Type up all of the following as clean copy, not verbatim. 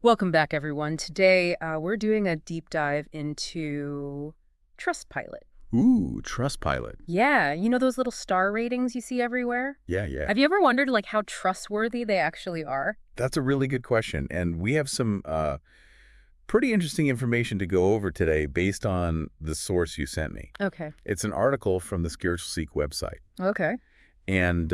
Welcome back, everyone. Today, we're doing a deep dive into Trustpilot. Ooh, Trustpilot. Yeah, you know those little star ratings you see everywhere? Yeah. Have you ever wondered, like, how trustworthy they actually are? That's a really good question. And we have some pretty interesting information to go over today based on the source you sent me. Okay. It's an article from the Spiritual Seek website. Okay. And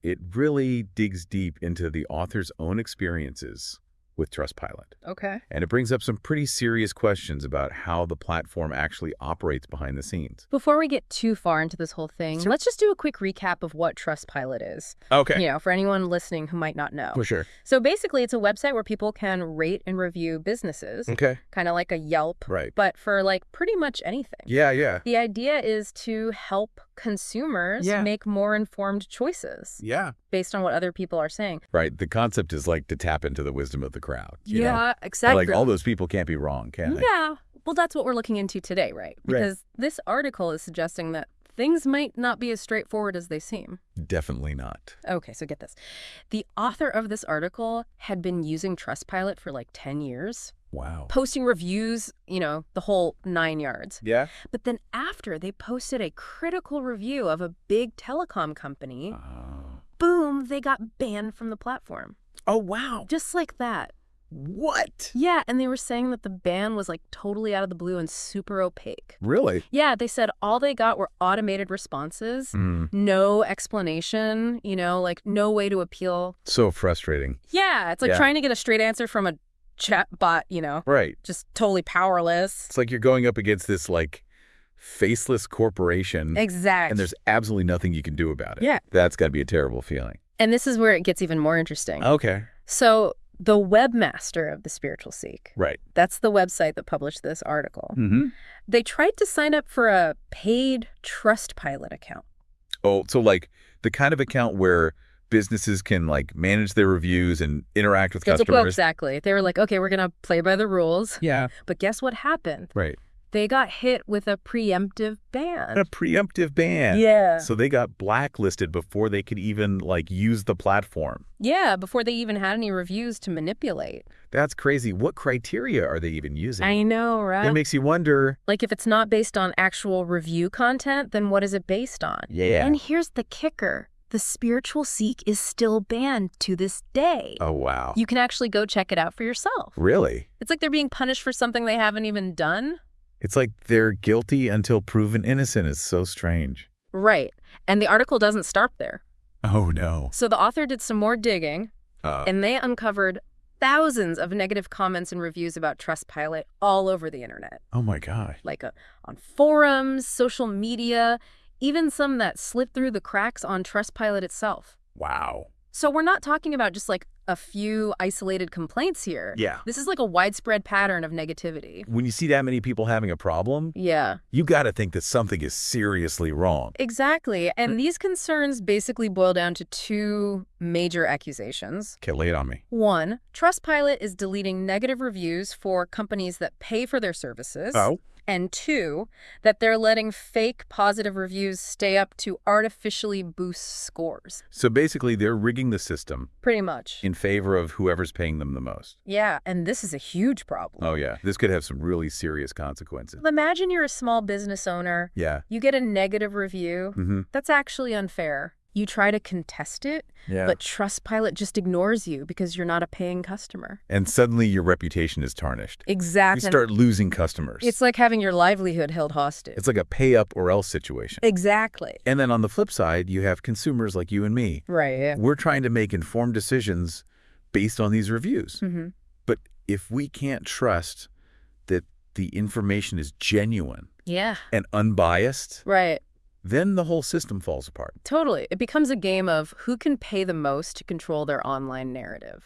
it really digs deep into the author's own experiences with Trustpilot. Okay. And it brings up some pretty serious questions about how the platform actually operates behind the scenes. Before we get too far into this whole thing, let's just do a quick recap of what Trustpilot is. Okay. You know, for anyone listening who might not know. For sure. So basically, it's a website where people can rate and review businesses. Okay. Kind of like a Yelp. Right. But for, like, pretty much anything. Yeah. The idea is to help consumers make more informed choices Yeah. based on what other people are saying. Right. The concept is like to tap into the wisdom of the crowd. You know? Exactly. Like all those people can't be wrong, can they? Yeah. Well, that's what we're looking into today, right? Because this article is suggesting that things might not be as straightforward as they seem. Definitely not. Okay, so get this. The author of this article had been using Trustpilot for like 10 years. Wow. Posting reviews, you know, the whole 9 yards. Yeah? But then after they posted a critical review of a big telecom company, boom, they got banned from the platform. Oh, wow. Just like that. What? Yeah, and they were saying that the ban was like totally out of the blue and super opaque. Really? Yeah, they said all they got were automated responses, no explanation, you know, like no way to appeal. So frustrating. Yeah, it's like trying to get a straight answer from a chat bot, you know. Right. Just totally powerless. It's like you're going up against this like faceless corporation. Exactly. And there's absolutely nothing you can do about it. Yeah. That's got to be a terrible feeling. And this is where it gets even more interesting. Okay. So the webmaster of the Spiritual Seek, Right. that's the website that published this article, Mm-hmm. they tried to sign up for a paid Trustpilot account. Oh, so like the kind of account where businesses can like manage their reviews and interact with customers. Exactly. They were like, okay, we're going to play by the rules. Yeah. But guess what happened? Right. They got hit with a preemptive ban. A preemptive ban. Yeah. So they got blacklisted before they could even like use the platform. Yeah, before they even had any reviews to manipulate. That's crazy. What criteria are they even using? I know, right? It makes you wonder. Like, if it's not based on actual review content, then what is it based on? Yeah. And here's the kicker. The Spiritual Seek is still banned to this day. Oh, wow. You can actually go check it out for yourself. Really? It's like they're being punished for something they haven't even done. It's like they're guilty until proven innocent. It's so strange. Right. And the article doesn't start there. Oh, no. So the author did some more digging, and they uncovered thousands of negative comments and reviews about Trustpilot all over the internet. Oh, my God. Like on forums, social media, even some that slipped through the cracks on Trustpilot itself. Wow. So we're not talking about just like a few isolated complaints here. Yeah. This is like a widespread pattern of negativity. When you see that many people having a problem, Yeah. you got to think that something is seriously wrong. Exactly. And these concerns basically boil down to two major accusations. Okay, lay it on me. One, Trustpilot is deleting negative reviews for companies that pay for their services. Oh. And two, that they're letting fake positive reviews stay up to artificially boost scores. So basically, they're rigging the system Pretty much. in favor of whoever's paying them the most. Yeah, and this is a huge problem. Oh, yeah. This could have some really serious consequences. Imagine you're a small business owner. Yeah. You get a negative review. Mm-hmm. That's actually unfair. You try to contest it, Yeah. but Trustpilot just ignores you because you're not a paying customer. And suddenly your reputation is tarnished. Exactly. You start losing customers. It's like having your livelihood held hostage. It's like a pay up or else situation. Exactly. And then on the flip side, you have consumers like you and me. Right, yeah. We're trying to make informed decisions based on these reviews. Mm-hmm. But if we can't trust that the information is genuine Yeah. and unbiased, Right. then the whole system falls apart. Totally. It becomes a game of who can pay the most to control their online narrative.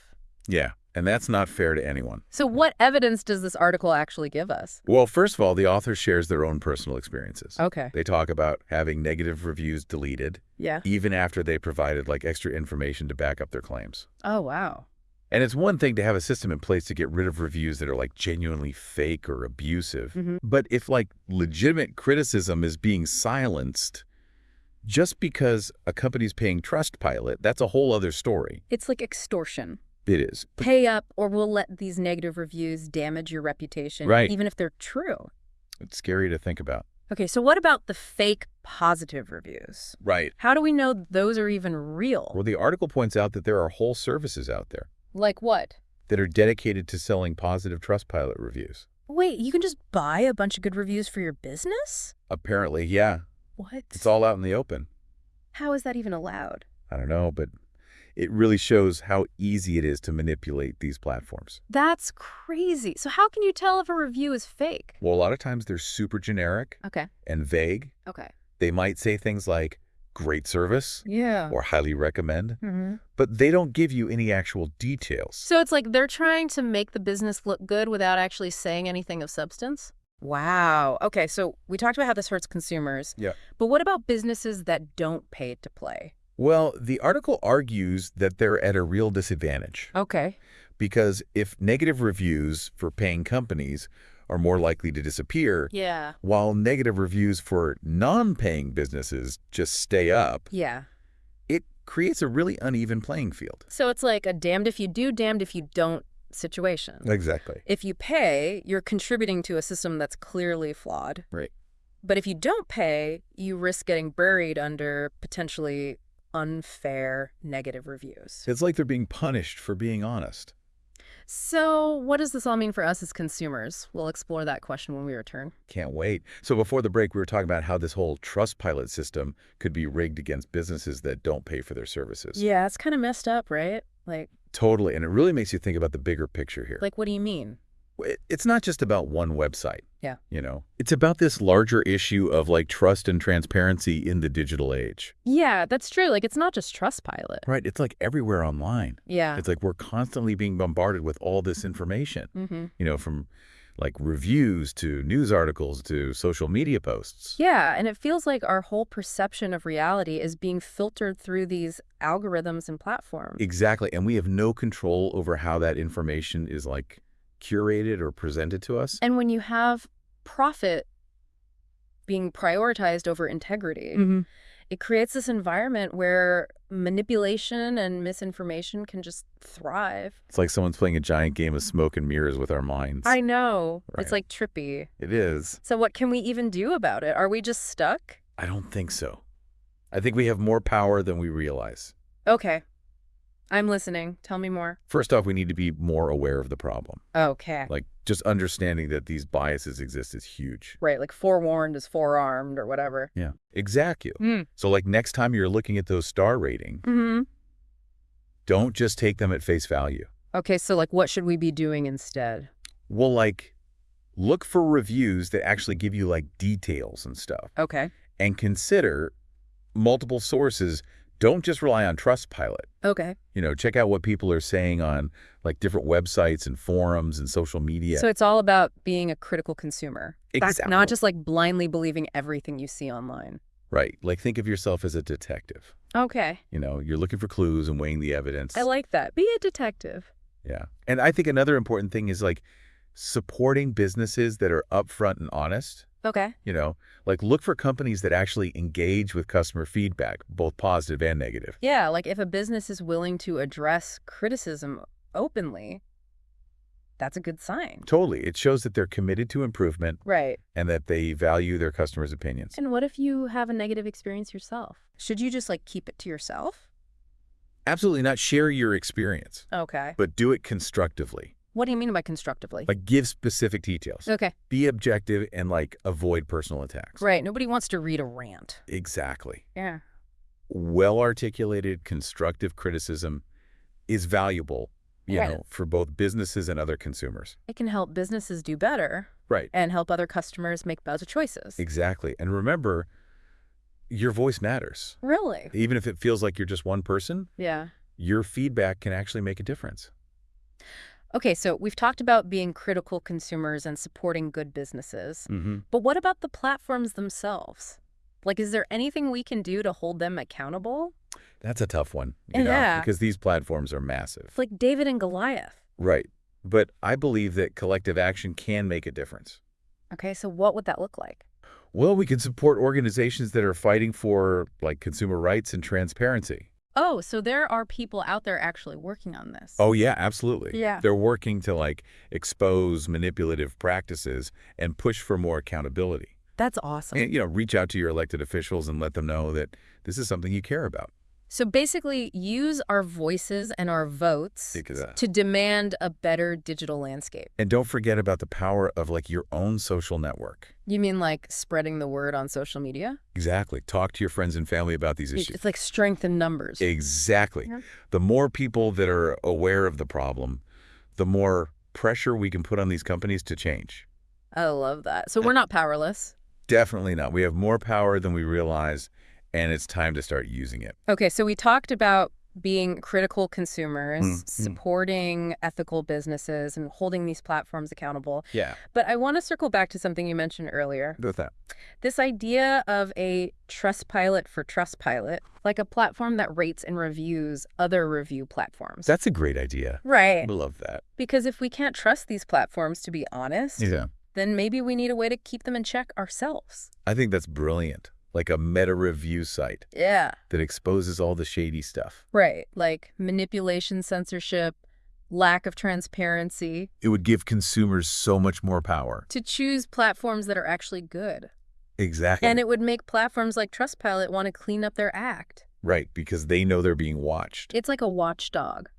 Yeah, and that's not fair to anyone. So what evidence does this article actually give us? Well, first of all, the author shares their own personal experiences. Okay. They talk about having negative reviews deleted, Yeah. even after they provided like extra information to back up their claims. Oh, wow. And it's one thing to have a system in place to get rid of reviews that are like genuinely fake or abusive. Mm-hmm. But if like legitimate criticism is being silenced just because a company's paying Trustpilot, that's a whole other story. It's like extortion. It is. Pay up or we'll let these negative reviews damage your reputation, Right. even if they're true. It's scary to think about. Okay, so what about the fake positive reviews? Right. How do we know those are even real? Well, the article points out that there are whole services out there Like what? that are dedicated to selling positive Trustpilot reviews. Wait, you can just buy a bunch of good reviews for your business? Apparently, yeah. What? It's all out in the open. How is that even allowed? I don't know, but it really shows how easy it is to manipulate these platforms. That's crazy. So how can you tell if a review is fake? Well, a lot of times they're super generic Okay. and vague. Okay. They might say things like, great service Yeah. or highly recommend, Mm-hmm. but they don't give you any actual details. So it's like they're trying to make the business look good without actually saying anything of substance? Wow. Okay, so we talked about how this hurts consumers. Yeah. But what about businesses that don't pay to play? Well, the article argues that they're at a real disadvantage Okay. because if negative reviews for paying companies are more likely to disappear, Yeah. while negative reviews for non-paying businesses just stay up, Yeah. it creates a really uneven playing field. So it's like a damned if you do, damned if you don't situation. Exactly. If you pay, you're contributing to a system that's clearly flawed. Right. But if you don't pay, you risk getting buried under potentially unfair negative reviews. It's like they're being punished for being honest. So what does this all mean for us as consumers? We'll explore that question when we return. Can't wait. So before the break, we were talking about how this whole Trustpilot system could be rigged against businesses that don't pay for their services. Yeah, it's kind of messed up, right? Totally. And it really makes you think about the bigger picture here. Like, what do you mean? It's not just about one website. Yeah. It's about this larger issue of like trust and transparency in the digital age. Yeah, that's true. Like, it's not just Trustpilot. Right. It's like everywhere online. Yeah. It's like we're constantly being bombarded with all this information, Mm-hmm. From like reviews to news articles to social media posts. Yeah, and it feels like our whole perception of reality is being filtered through these algorithms and platforms. Exactly. And we have no control over how that information is like curated or presented to us. And when you have profit being prioritized over integrity, it creates this environment where manipulation and misinformation can just thrive. It's like someone's playing a giant game of smoke and mirrors with our minds. I know. Right. It's like trippy. It is. So what can we even do about it? Are we just stuck? I don't think so. I think we have more power than we realize. Okay. I'm listening. Tell me more. First off, we need to be more aware of the problem. Okay. Like, just understanding that these biases exist is huge. Right, like forewarned is forearmed or whatever. Yeah, exactly. Mm. So, like, next time you're looking at those star rating, Mm-hmm. don't just take them at face value. Okay, so like what should we be doing instead? Well, like, look for reviews that actually give you, like, details and stuff. Okay. And consider multiple sources. Don't just rely on Trustpilot. Okay. Check out what people are saying on like different websites and forums and social media. So it's all about being a critical consumer. Exactly. Not just like blindly believing everything you see online. Right. Like think of yourself as a detective. Okay. You're looking for clues and weighing the evidence. I like that. Be a detective. Yeah. And I think another important thing is like supporting businesses that are upfront and honest. Okay. Like look for companies that actually engage with customer feedback, both positive and negative. Yeah, like if a business is willing to address criticism openly, that's a good sign. Totally. It shows that they're committed to improvement Right. and that they value their customers' opinions. And what if you have a negative experience yourself? Should you just like keep it to yourself? Absolutely not. Share your experience, Okay. but do it constructively. What do you mean by constructively? Like give specific details. Okay. Be objective and like avoid personal attacks. Right. Nobody wants to read a rant. Exactly. Yeah. Well-articulated constructive criticism is valuable, Right. for both businesses and other consumers. It can help businesses do better Right. and help other customers make better choices. Exactly. And remember, your voice matters. Really? Even if it feels like you're just one person, Yeah. your feedback can actually make a difference. Okay, so we've talked about being critical consumers and supporting good businesses. But what about the platforms themselves? Like, is there anything we can do to hold them accountable? That's a tough one, Yeah. because these platforms are massive. It's like David and Goliath. Right. But I believe that collective action can make a difference. Okay, so what would that look like? Well, we can support organizations that are fighting for like consumer rights and transparency. Oh, so there are people out there actually working on this. Oh, yeah, absolutely. Yeah. They're working to, like, expose manipulative practices and push for more accountability. That's awesome. And, reach out to your elected officials and let them know that this is something you care about. So basically, use our voices and our votes Exactly. to demand a better digital landscape. And don't forget about the power of, like, your own social network. You mean like spreading the word on social media? Exactly. Talk to your friends and family about these issues. It's like strength in numbers. Exactly. Yeah. The more people that are aware of the problem, the more pressure we can put on these companies to change. I love that. So we're not powerless. Definitely not. We have more power than we realize, and it's time to start using it. Okay, so we talked about being critical consumers, supporting ethical businesses, and holding these platforms accountable. Yeah. But I want to circle back to something you mentioned earlier. With that. This idea of a Trustpilot for Trustpilot, like a platform that rates and reviews other review platforms. That's a great idea. Right. I love that. Because if we can't trust these platforms, to be honest, Yeah. then maybe we need a way to keep them in check ourselves. I think that's brilliant. Like a meta-review site Yeah. that exposes all the shady stuff. Right. Like manipulation, censorship, lack of transparency. It would give consumers so much more power. To choose platforms that are actually good. Exactly. And it would make platforms like Trustpilot want to clean up their act. Right, because they know they're being watched. It's like a watchdog.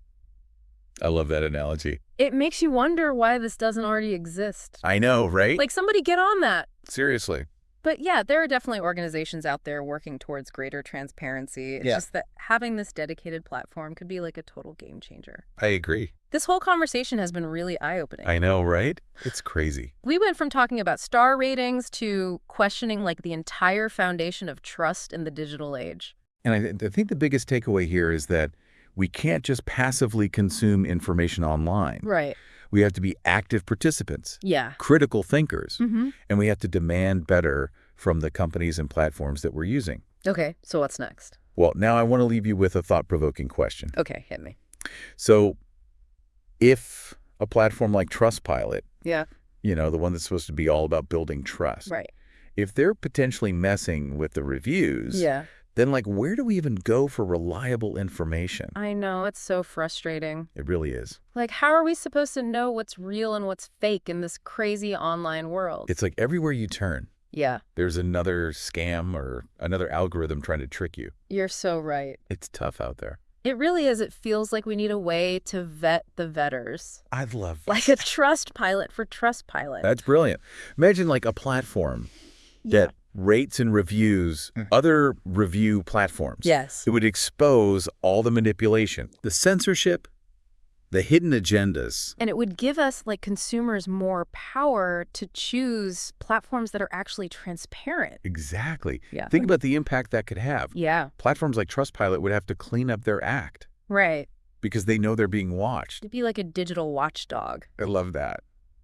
I love that analogy. It makes you wonder why this doesn't already exist. I know, right? Like, somebody get on that. Seriously. But yeah, there are definitely organizations out there working towards greater transparency. It's just that having this dedicated platform could be like a total game changer. I agree. This whole conversation has been really eye-opening. I know, right? It's crazy. We went from talking about star ratings to questioning like the entire foundation of trust in the digital age. And I think the biggest takeaway here is that we can't just passively consume information online. Right. We have to be active participants. Yeah. Critical thinkers. Mm-hmm. And we have to demand better from the companies and platforms that we're using. Okay, so what's next? Well, now I want to leave you with a thought-provoking question. Okay, hit me. So if a platform like Trustpilot, Yeah. the one that's supposed to be all about building trust, Right. if they're potentially messing with the reviews, Yeah. then where do we even go for reliable information? I know, it's so frustrating. It really is. Like, how are we supposed to know what's real and what's fake in this crazy online world? It's like everywhere you turn, Yeah. there's another scam or another algorithm trying to trick you. You're so right. It's tough out there. It really is. It feels like we need a way to vet the vetters. I'd love Like a Trustpilot for Trustpilot. That's brilliant. Imagine a platform that rates and reviews other review platforms. Yes. It would expose all the manipulation, the censorship, the hidden agendas. And it would give us, like consumers, more power to choose platforms that are actually transparent. Exactly. Yeah. Think about the impact that could have. Yeah. Platforms like Trustpilot would have to clean up their act Right. because they know they're being watched. It'd be like a digital watchdog, I love that.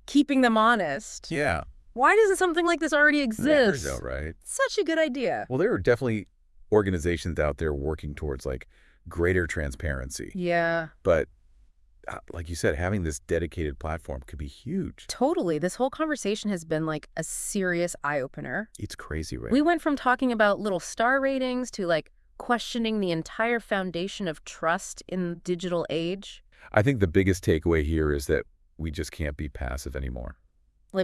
keeping them honest. Yeah. Why doesn't something like this already exist? There's no right. Such a good idea. Well, there are definitely organizations out there working towards greater transparency. Yeah. But like you said, having this dedicated platform could be huge. Totally. This whole conversation has been like a serious eye-opener. It's crazy, right? We went from talking about little star ratings to questioning the entire foundation of trust in the digital age. I think the biggest takeaway here is that we just can't be passive anymore.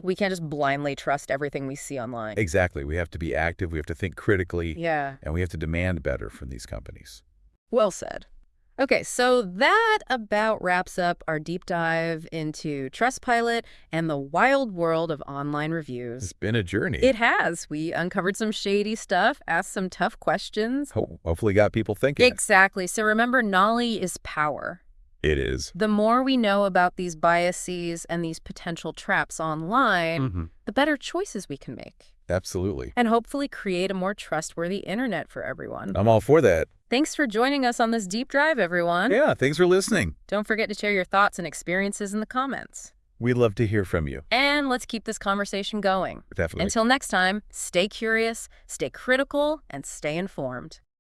We can't just blindly trust everything we see online. Exactly. We have to be active. We have to think critically. Yeah. And we have to demand better from these companies. Well said. Okay, so that about wraps up our deep dive into Trustpilot and the wild world of online reviews. It's been a journey. It has. We uncovered some shady stuff, asked some tough questions. Hopefully got people thinking. Exactly. So remember, knowledge is power. It is. The more we know about these biases and these potential traps online, the better choices we can make. Absolutely. And hopefully create a more trustworthy internet for everyone. I'm all for that. Thanks for joining us on this deep dive, everyone. Yeah, thanks for listening. Don't forget to share your thoughts and experiences in the comments. We'd love to hear from you. And let's keep this conversation going. Definitely. Until next time, stay curious, stay critical, and stay informed.